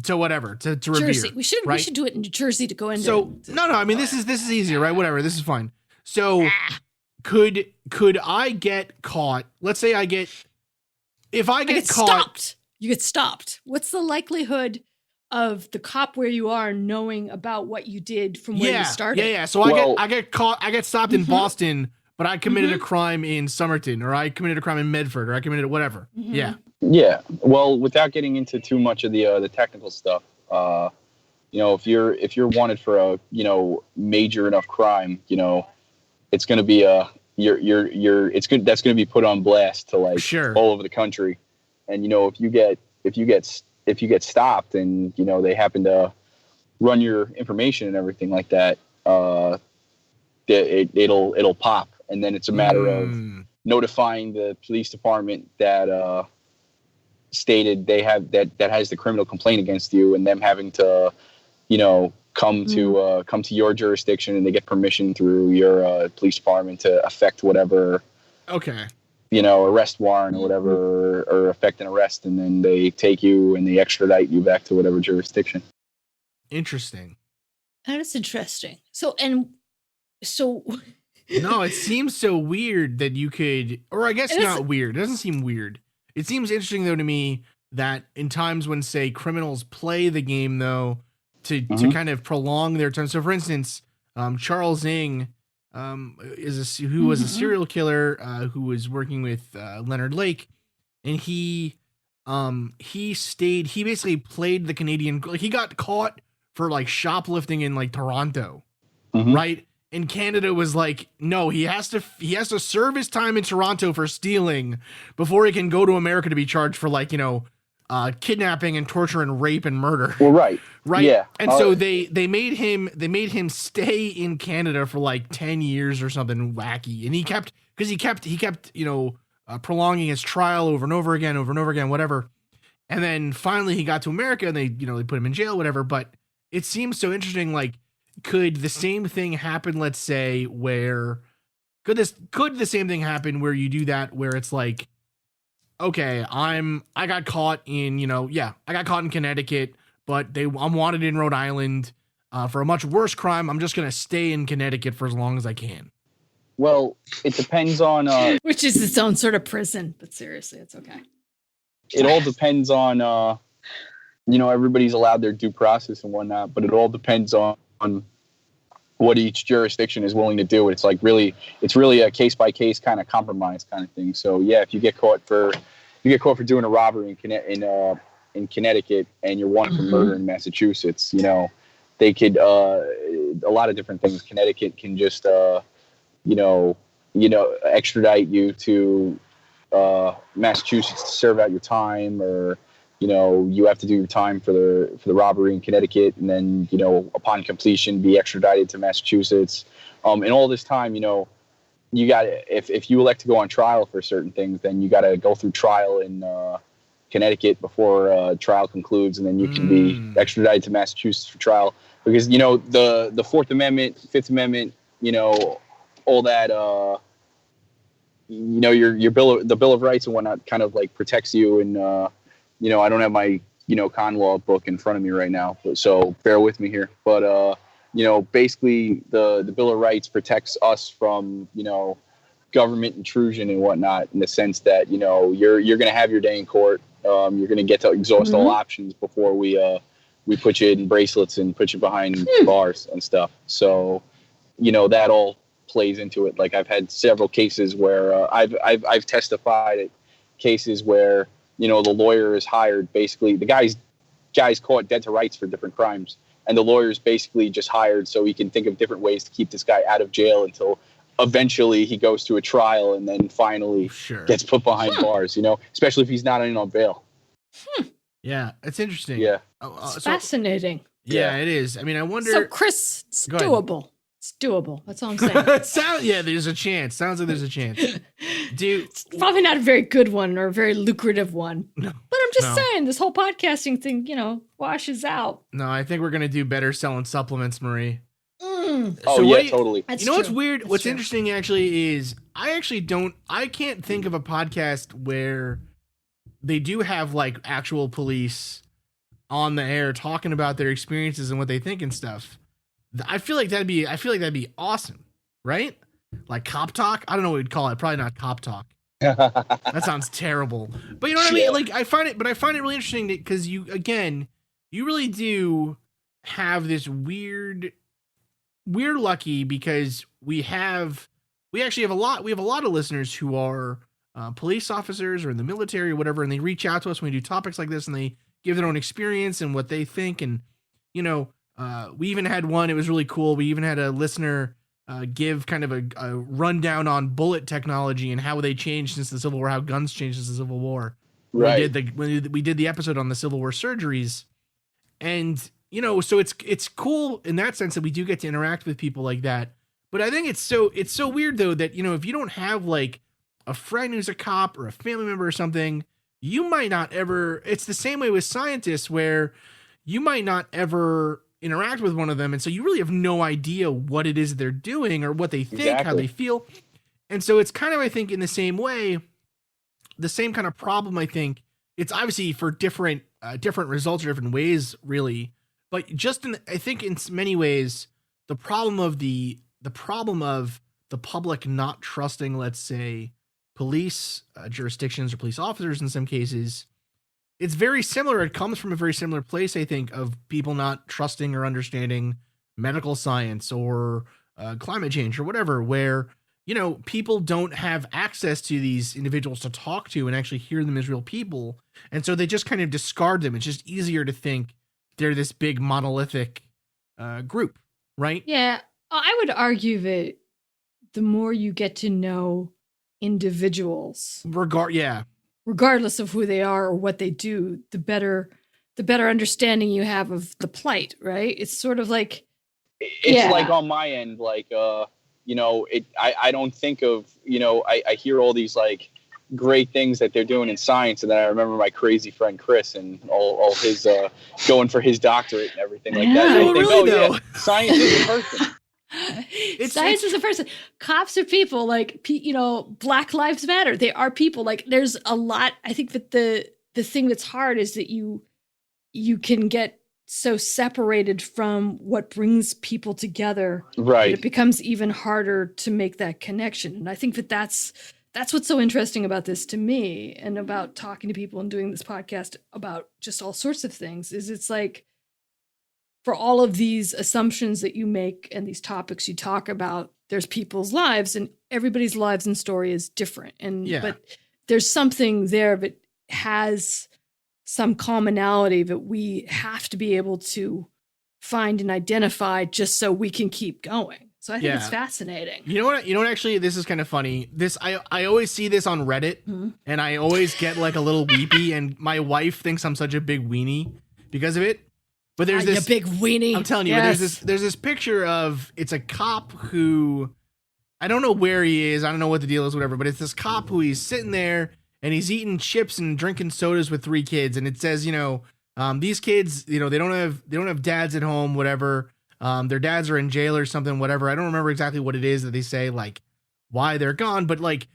whatever, to Revere. Jersey. We should do it in New Jersey to go into. So no. I mean, this is easier, right? Whatever. This is fine. So could I get caught? Let's say if I get caught, stopped. You get stopped. What's the likelihood of the cop where you are knowing about what you did from where you started? Yeah. So I get caught. I get stopped in Boston, but I committed a crime in Somerton, or I committed a crime in Medford, or I committed whatever. Yeah. Yeah. Well, without getting into too much of the technical stuff, if you're wanted for a major enough crime, it's going to be that's going to be put on blast to all over the country. And if you get stopped and they happen to run your information and everything like that, it'll pop, and then it's a matter of notifying the police department that stated they have that has the criminal complaint against you, and them having to come to your jurisdiction, and they get permission through your police department to effect whatever arrest warrant or whatever, or effect an arrest, and then they take you and they extradite you back to whatever jurisdiction. Interesting. That is interesting. So no, it seems so weird that you could, or I guess not weird. It doesn't seem weird. It seems interesting though to me that in times when, say, criminals play the game though, to kind of prolong their time. So, for instance, Charles Ng who was a serial killer who was working with Leonard Lake, and he basically played the Canadian. Like, he got caught for shoplifting in Toronto, right? And Canada was like, no, he has to serve his time in Toronto for stealing before he can go to America to be charged for kidnapping and torture and rape and murder. Well, right. Yeah. And so they made him stay in Canada for 10 years or something wacky. And he kept prolonging his trial over and over again, whatever. And then finally he got to America and they put him in jail, whatever. But it seems so interesting. Could the same thing happen? Let's say could the same thing happen where you do that, where it's okay, I got caught in, I got caught in Connecticut, but I'm wanted in Rhode Island for a much worse crime. I'm just going to stay in Connecticut for as long as I can. Well, it depends on... which is its own sort of prison, but seriously, it's okay. It all depends on, everybody's allowed their due process and whatnot, but it all depends on what each jurisdiction is willing to do. It's really a case by case kind of compromise kind of thing. So yeah, if you get caught for doing a robbery in Connecticut and you're wanted for murder in Massachusetts, they could a lot of different things. Connecticut can just extradite you to Massachusetts to serve out your time, or you have to do your time for the robbery in Connecticut, and then, upon completion, be extradited to Massachusetts. And all this time, you got, if you elect to go on trial for certain things, then you got to go through trial in Connecticut before trial concludes, and then you can be extradited to Massachusetts for trial. Because, the Fourth Amendment, Fifth Amendment, all that, your the Bill of Rights and whatnot kind of protects you, and I don't have my con law book in front of me right now, so bear with me here. But basically the Bill of Rights protects us from government intrusion and whatnot, in the sense that, you know, you're going to have your day in court. You're going to get to exhaust all options before we put you in bracelets and put you behind bars and stuff. So, you know, that all plays into it. Like, I've had several cases where I've testified at cases where, you know, the lawyer is hired, basically the guy's caught dead to rights for different crimes, and the lawyer's basically just hired so he can think of different ways to keep this guy out of jail until eventually he goes to a trial and then finally gets put behind bars, you know, especially if he's not in on bail. Yeah, it's interesting. Yeah. It's fascinating. Yeah, it is. I mean, I wonder. So, Chris, it's doable. It's doable. That's all I'm saying. Yeah, there's a chance. Sounds like there's a chance. It's probably not a very good one or a very lucrative one. No. But I'm just saying, this whole podcasting thing, you know, washes out. No, I think we're going to do better selling supplements, Marie. Totally. You know what's weird? What's interesting actually is I can't think of a podcast where they do have like actual police on the air talking about their experiences and what they think and stuff. I feel like that'd be awesome, right? Like cop talk. I don't know what we'd call it. Probably not cop talk. That sounds terrible. But you know what I mean? Like I find it really interesting because you really do have this we're lucky because we actually have a lot of listeners who are police officers or in the military or whatever, and they reach out to us when we do topics like this and they give their own experience and what they think. And, you know, we even had one, it was really cool. We even had a listener give kind of a rundown on bullet technology and how they changed since the Civil War, how guns changed since the Civil War. Right. We did the episode on the Civil War surgeries. And, you know, so it's cool in that sense that we do get to interact with people like that. But I think it's so weird though that, you know, if you don't have like a friend who's a cop or a family member or something, you might not ever, it's the same way with scientists where you might not ever interact with one of them. And so you really have no idea what it is that they're doing or what they think, how they feel. And so it's kind of, I think in the same way, the same kind of problem, I think it's obviously for different results or different ways really, but just I think in many ways, the problem of the public not trusting, let's say, police jurisdictions or police officers in some cases, it's very similar. It comes from a very similar place, I think, of people not trusting or understanding medical science or climate change or whatever, where, you know, people don't have access to these individuals to talk to and actually hear them as real people. And so they just kind of discard them. It's just easier to think they're this big monolithic group, right? Yeah. I would argue that the more you get to know individuals, regardless of who they are or what they do, the better understanding you have of the plight, right? It's sort of like it's like on my end, like you know, I don't think of, you know, I hear all these like great things that they're doing in science, and then I remember my crazy friend Chris and all his going for his doctorate and everything like that. And I think, really, though? Science is a person. Science is a person. Cops are people. Like, you know, Black Lives Matter. They are people. Like, there's a lot. I think that the thing that's hard is that you can get so separated from what brings people together, right? It becomes even harder to make that connection. And I think that that's what's so interesting about this to me, and about talking to people and doing this podcast about just all sorts of things, is it's like, for all of these assumptions that you make and these topics you talk about, there's people's lives, and everybody's lives and story is different. And but there's something there that has some commonality that we have to be able to find and identify just so we can keep going. So I think it's fascinating. You know what, actually, this is kind of funny. I always see this on Reddit, and I always get like a little weepy, and my wife thinks I'm such a big weenie because of it. But there's this big weenie. I'm telling you, but there's this picture of, it's a cop who, I don't know where he is, I don't know what the deal is, whatever, but it's this cop who he's sitting there and he's eating chips and drinking sodas with 3 kids, and it says, you know, these kids, you know, they don't have dads at home, whatever. Their dads are in jail or something, whatever. I don't remember exactly what it is that they say, like why they're gone, but like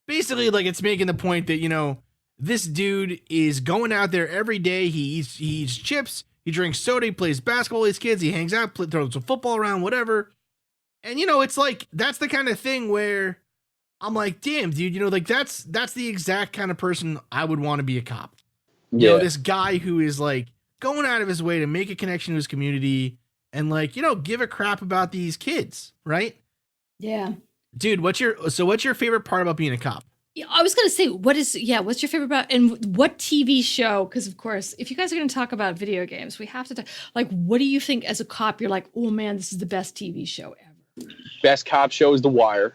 basically like it's making the point that, you know, this dude is going out there every day. He eats chips. He drinks soda, he plays basketball with his kids, he hangs out, throws a football around, whatever. And, you know, it's like, that's the kind of thing where I'm like, damn, dude, like that's the exact kind of person I would want to be a cop. Yeah. This guy who is like going out of his way to make a connection to his community and like, give a crap about these kids, right? Yeah. Dude, what's your favorite part about being a cop? Yeah, I was going to say, what's your favorite about, and what TV show? Because of course, if you guys are going to talk about video games, we have to talk, like, what do you think as a cop? You're like, oh man, this is the best TV show ever. Best cop show is The Wire.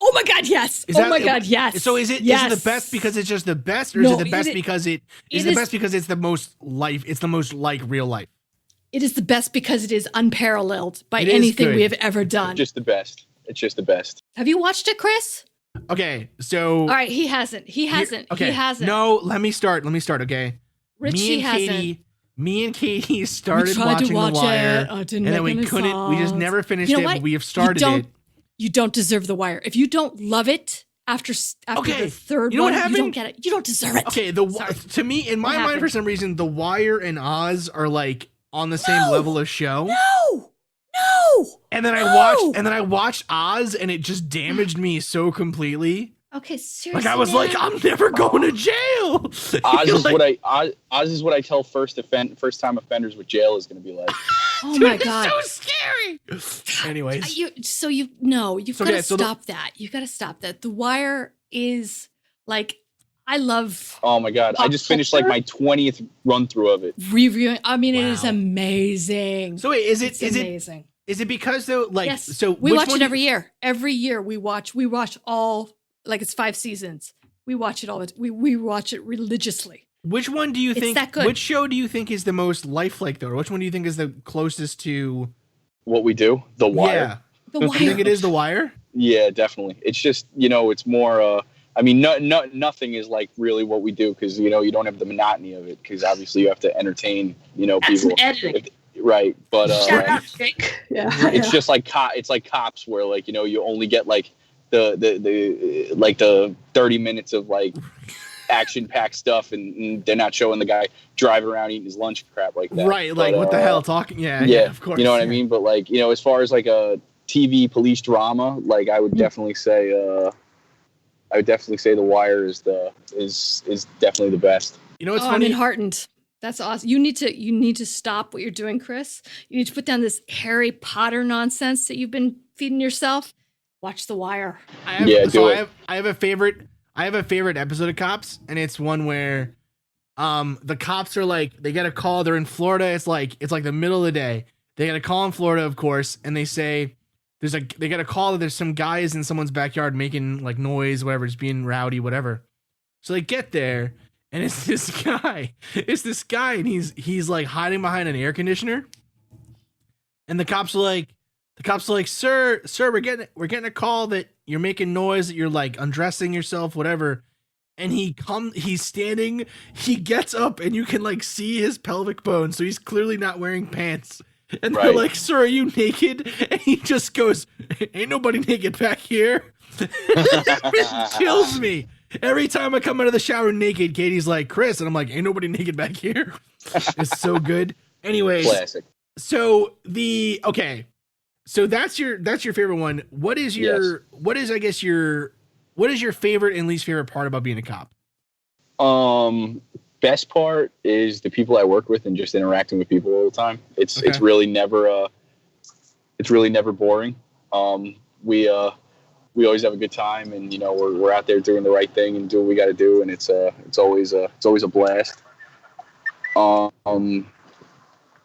Oh my God, yes. God, yes. So is it the best because it's just the best, or is it the best because it's the most like real life? It is the best because it is unparalleled by anything we have ever done. Just the best. It's just the best. Have you watched it, Chris? Okay, so... All right, he hasn't. Okay. He hasn't. No, let me start, okay? Richie hasn't. Me and Katie started watching The Wire, and then we couldn't... We just never finished it, but we have started it. You don't deserve The Wire. If you don't love it after the third one, you don't get it. You don't deserve it. Okay, to me, in my mind, for some reason, The Wire and Oz are like on the same level of show. No! And then I watched Oz, and it just damaged me so completely. Okay, seriously. Like I was like, I'm never going to jail. Oz is what I tell first time offenders what jail is going to be like. Oh my God, it's so scary. Anyways, you've got to stop that. You got to stop that. The Wire is like, I love. Oh my God, I just finished like my 20th run through of it. Reviewing. I mean, It is amazing. So wait, is it amazing? Is it because though, like, yes. So we watch it every year. Every year we watch all, like, it's 5 seasons. We watch it all. We watch it religiously. Which one do you think? That good. Which show do you think is the most lifelike though? Or which one do you think is the closest to what we do? The Wire. Yeah. The Wire. You think it is The Wire? Yeah, definitely. It's just it's more. I mean, nothing is like really what we do because you don't have the monotony of it because obviously you have to entertain That's people. Editing. Right, but Yeah. It's just like it's like Cops where like you only get like the 30 minutes of like action-packed stuff and they're not showing the guy driving around eating his lunch and crap like that. Right, like what the hell talking? Yeah, of course. You know what I mean? But like as far as like a TV police drama, like I would definitely say The Wire is definitely the best. You know what's funny? funny? I'm enheartened. That's awesome. You need to stop what you're doing, Chris. You need to put down this Harry Potter nonsense that you've been feeding yourself. Watch The Wire. I have a favorite episode of Cops, and it's one where the cops are like, they get a call, they're in Florida, it's like the middle of the day. They get a call in Florida, of course, and they say they get a call that there's some guys in someone's backyard making like noise, whatever, just being rowdy, whatever. So they get there, and it's this guy, and he's like hiding behind an air conditioner. And the cops are like, sir, we're getting a call that you're making noise, that you're like undressing yourself, whatever. And he's standing, he gets up and you can like see his pelvic bone. So he's clearly not wearing pants. And they're like, sir, are you naked? And he just goes, ain't nobody naked back here. It kills me. Every time I come out of the shower naked, Katie's like, Chris, and I'm like, ain't nobody naked back here. It's so good. Anyways, classic. So so that's your favorite one. What is your favorite and least favorite part about being a cop? Best part is the people I work with and just interacting with people all the time. It's really never boring. We always have a good time, and we're out there doing the right thing and doing what we got to do, and it's always a blast.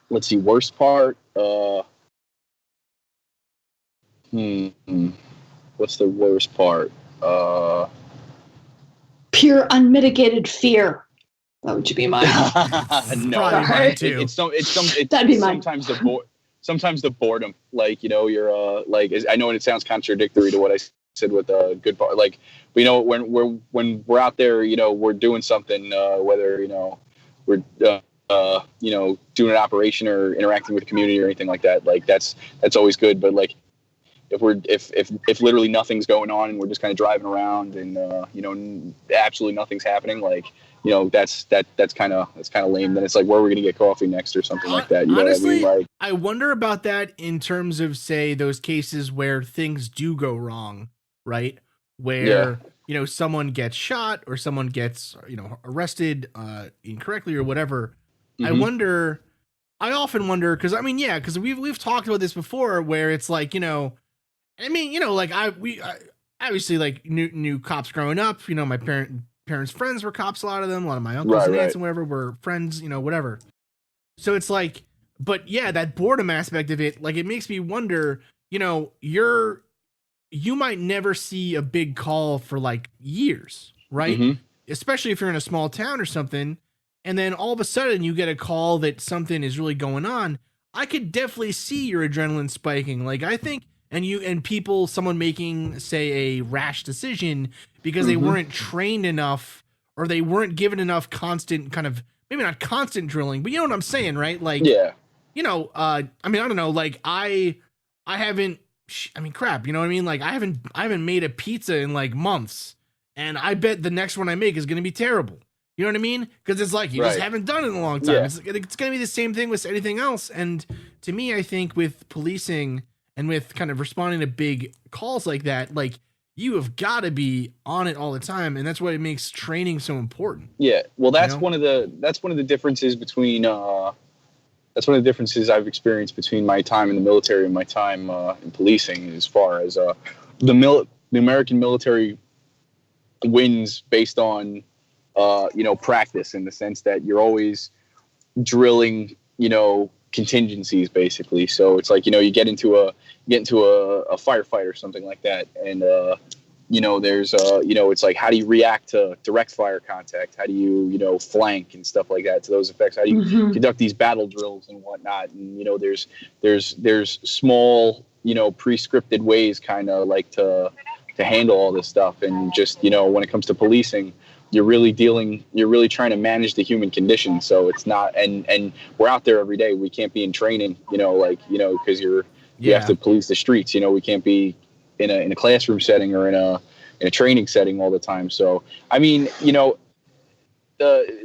Let's see, worst part. What's the worst part? Pure unmitigated fear. That would be mine. No, mine too. That'd be mine. Sometimes the boredom, like you're like, I know it sounds contradictory to what I said with good part, like when we're out there, we're doing something, whether we're doing an operation or interacting with the community or anything like that, like that's always good. But like if literally nothing's going on and we're just kind of driving around and absolutely nothing's happening, like that's kind of lame. Then it's like, where are we gonna get coffee next or something like that? Honestly, know what I mean? I wonder about that in terms of, say, those cases where things do go wrong, right? where someone gets shot or someone gets arrested incorrectly or whatever. Mm-hmm. I often wonder because because we've talked about this before where it's like like I obviously like knew cops growing up. My parents' friends were cops. A lot of them, a lot of my uncles and aunts and whatever were friends. Whatever. So it's like, but yeah, that boredom aspect of it, like it makes me wonder. You might never see a big call for like years, right? Mm-hmm. Especially if you're in a small town or something, and then all of a sudden you get a call that something is really going on. I could definitely see your adrenaline spiking. Like I think, someone making, say, a rash decision because they weren't trained enough or they weren't given enough constant kind of, maybe not constant drilling, but you know what I'm saying, right? Like, Yeah. I don't know, like I haven't, crap, you know what I mean? Like I haven't made a pizza in like months, and I bet the next one I make is going to be terrible. You know what I mean? Because it's like you just haven't done it in a long time. Yeah. It's going to be the same thing with anything else. And to me, I think with policing and with kind of responding to big calls like that, like you have got to be on it all the time, and that's why it makes training so important. Yeah, well, that's one of the differences between that's one of the differences I've experienced between my time in the military and my time in policing, as far as the American military wins based on practice, in the sense that you're always drilling contingencies, basically. So it's like you get into a firefight or something like that, and there's it's like, how do you react to direct fire contact? How do you flank and stuff like that, to those effects? How do you conduct these battle drills and whatnot? And there's small pre-scripted ways kind of like to handle all this stuff. And just when it comes to policing, you're really trying to manage the human condition. So it's not, and we're out there every day. We can't be in training, because you have to police the streets. We can't be in a classroom setting or in a training setting all the time. So, I mean,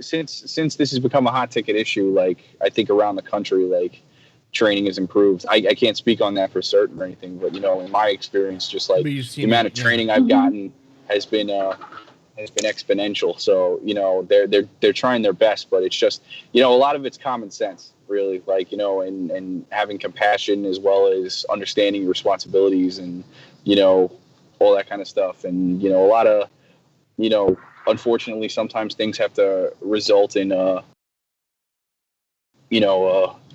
since this has become a hot ticket issue, like I think around the country, like training has improved. I can't speak on that for certain or anything, but in my experience, just like the amount of training I've gotten has been exponential. So they're trying their best, but it's just a lot of it's common sense, really, like and having compassion as well as understanding your responsibilities and all that kind of stuff. And a lot of unfortunately sometimes things have to result in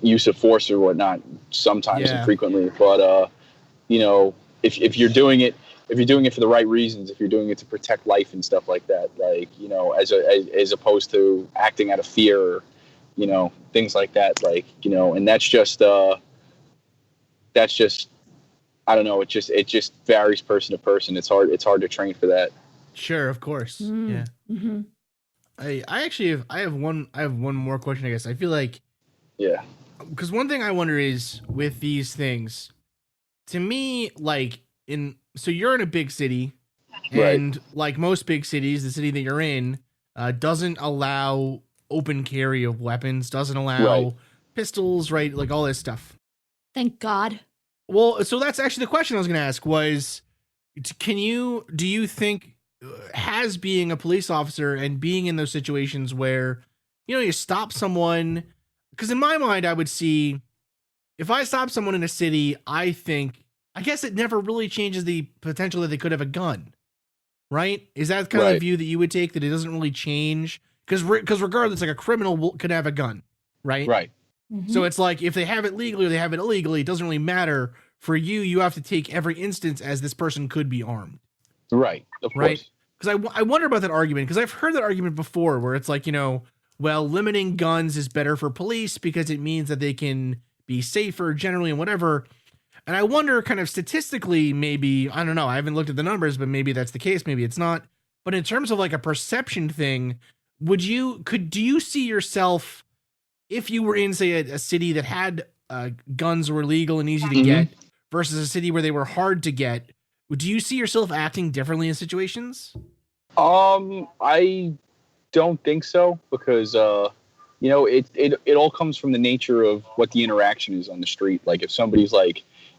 use of force or whatnot, sometimes and frequently, but if you're doing it for the right reasons, if you're doing it to protect life and stuff like that, like, as opposed to acting out of fear, or, things like that, like, and that's just, I don't know. It just varies person to person. It's hard to train for that. Sure. Of course. Yeah. Mm-hmm. I have one more question, I guess. I feel like, yeah, because one thing I wonder is with these things, to me, like so you're in a big city, and like most big cities, the city that you're in doesn't allow open carry of weapons, doesn't allow pistols, right? Like all this stuff. Thank God. Well, so that's actually the question I was going to ask was, do you think has being a police officer and being in those situations where, you stop someone, because in my mind, I would see if I stop someone in a city, I guess it never really changes the potential that they could have a gun, right? Is that kind of the view that you would take, that it doesn't really change? Because regardless, like a criminal could have a gun, right? Right. Mm-hmm. So it's like if they have it legally or they have it illegally, it doesn't really matter. For you, you have to take every instance as this person could be armed. Right. Of course. Because I wonder about that argument, because I've heard that argument before where it's like, well, limiting guns is better for police because it means that they can be safer generally and whatever. And I wonder kind of statistically, maybe, I don't know, I haven't looked at the numbers, but maybe that's the case, maybe it's not. But in terms of like a perception thing, do you see yourself, if you were in, say, a city that had guns were legal and easy to get versus a city where they were hard to get, do you see yourself acting differently in situations? I don't think so, because it all comes from the nature of what the interaction is on the street. Like if somebody's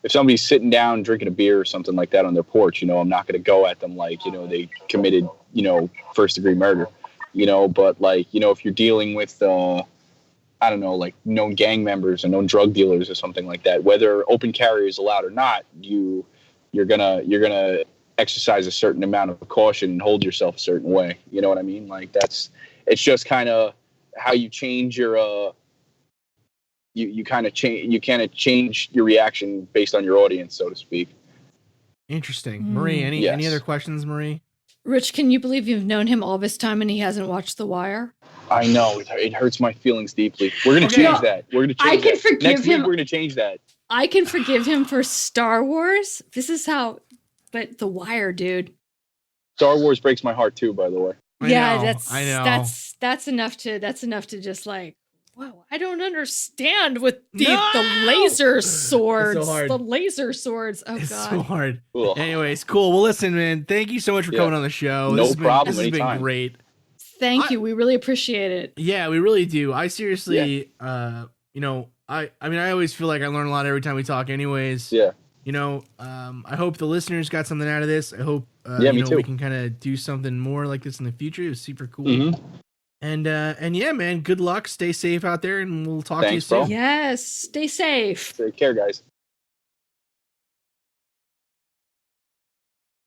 if somebody's sitting down drinking a beer or something like that on their porch, you know, I'm not going to go at them like, you know, they committed, you know, first degree murder, you know, but like, you know, if you're dealing with, I don't know, like known gang members or known drug dealers or something like that, whether open carry is allowed or not, you're gonna exercise a certain amount of caution and hold yourself a certain way. You know what I mean? Like it's just kind of how you change your, you kind of change your reaction based on your audience, so to speak. Interesting. Marie, any other questions, Marie? Rich, can you believe you've known him all this time and he hasn't watched The Wire? I know. It hurts my feelings deeply. We're going to change that. We're going to change I can that. forgive Next him. week, we're going to change that. I can forgive him for Star Wars. This is how, but The Wire, dude. Star Wars breaks my heart too, by the way. I know. That's enough to just like, whoa, I don't understand with the laser swords. It's so hard. The laser swords. Oh It's god. so hard. Ugh. Anyways, cool. Well, listen, man, thank you so much for coming on the show. No problem. This has been Anytime. great. Thank you. We really appreciate it. Yeah, we really do. I seriously, you know, I mean, I always feel like I learn a lot every time we talk anyways. Yeah. You know, I hope the listeners got something out of this. I hope, me you know, too. we can kind of do something more like this in the future. It was super cool. Mm-hmm. And yeah, man, good luck. Stay safe out there and we'll talk Thanks, to you bro. soon. Yes. Stay safe. Take care, guys.